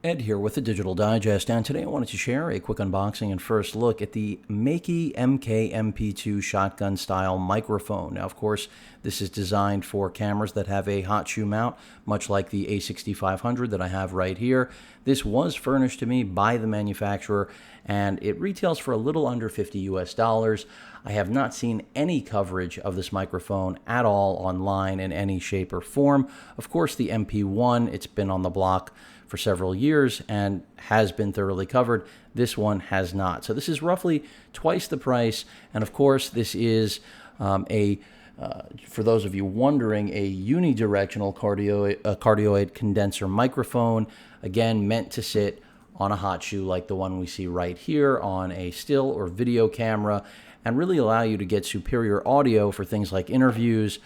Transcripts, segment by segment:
Ed here with the Digital Digest, and today I wanted to share a quick unboxing and first look at the Meike MK-MP2 shotgun-style microphone. Now, of course, this is designed for cameras that have a hot shoe mount, much like the A6500 that I have right here. This was furnished to me by the manufacturer, and it retails for a little under $50 US. I have not seen any coverage of this microphone at all online in any shape or form. Of course, the MP1, it's been on the block for several years and has been thoroughly covered. This one has not. So this is roughly twice the price. And of course, this is for those of you wondering, a unidirectional cardioid condenser microphone, again, meant to sit on a hot shoe like the one we see right here on a still or video camera, and really allow you to get superior audio for things like interviews,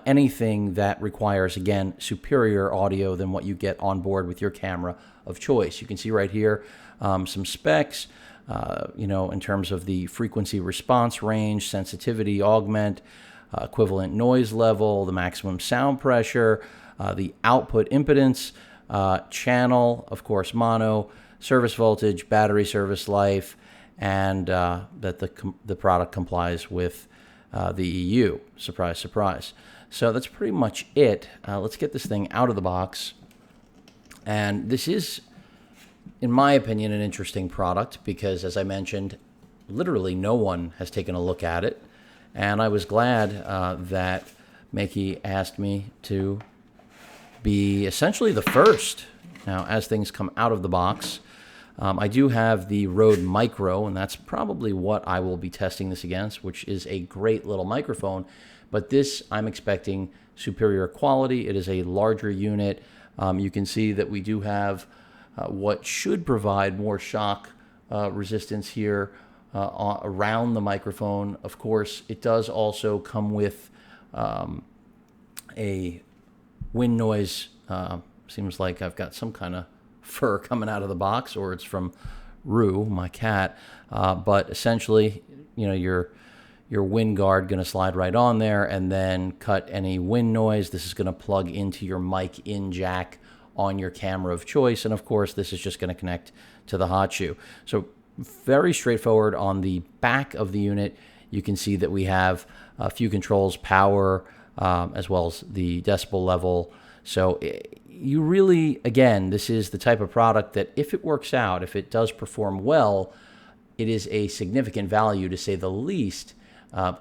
anything that requires, again, superior audio than what you get on board with your camera of choice. You can see right here some specs, in terms of the frequency response range, sensitivity, augment, equivalent noise level, the maximum sound pressure, the output impedance, channel, of course, mono, service voltage, battery service life, and that the product complies with the EU. Surprise, surprise. So that's pretty much it. Let's get this thing out of the box. And this is, in my opinion, an interesting product because, as I mentioned, literally no one has taken a look at it. And I was glad that Meike asked me to be essentially the first. Now, as things come out of the box, I do have the Rode Micro, and that's probably what I will be testing this against, which is a great little microphone. But this, I'm expecting superior quality. It is a larger unit. You can see that we do have what should provide more shock resistance here around the microphone. Of course, it does also come with a wind noise. Seems like I've got some kind of fur coming out of the box, or it's from Rue, my cat. But essentially, your wind guard going to slide right on there and then cut any wind noise. This is going to plug into your mic in jack on your camera of choice. And of course, this is just going to connect to the hot shoe. So very straightforward. On the back of the unit, you can see that we have a few controls, power, as well as the decibel level. So you really, again, this is the type of product that if it works out, if it does perform well, it is a significant value, to say the least,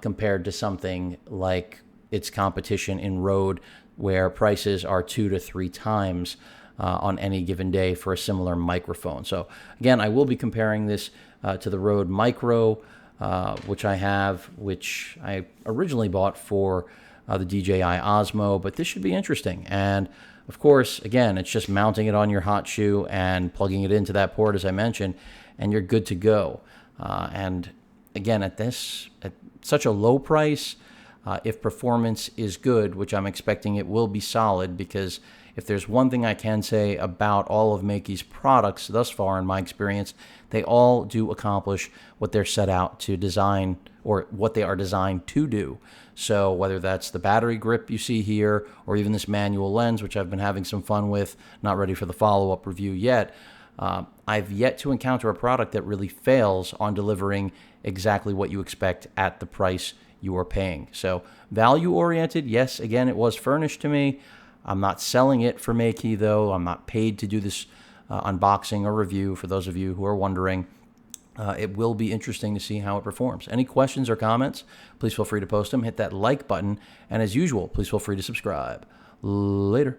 compared to something like its competition in Rode, where prices are 2 to 3 times on any given day for a similar microphone. So again, I will be comparing this to the Rode Micro, which I originally bought for the DJI Osmo, but this should be interesting. And of course, again, it's just mounting it on your hot shoe and plugging it into that port, as I mentioned, and you're good to go. And again, at such a low price, if performance is good, which I'm expecting it will be solid, because if there's one thing I can say about all of Meike's products thus far, in my experience, they all do accomplish what they're set out to design, or what they are designed to do. So whether that's the battery grip you see here, or even this manual lens, which I've been having some fun with, not ready for the follow-up review yet, I've yet to encounter a product that really fails on delivering exactly what you expect at the price you are paying. So value-oriented, yes, again, it was furnished to me. I'm not selling it for Meike, though. I'm not paid to do this unboxing or review, for those of you who are wondering. It will be interesting to see how it performs. Any questions or comments, please feel free to post them. Hit that like button. And as usual, please feel free to subscribe. Later.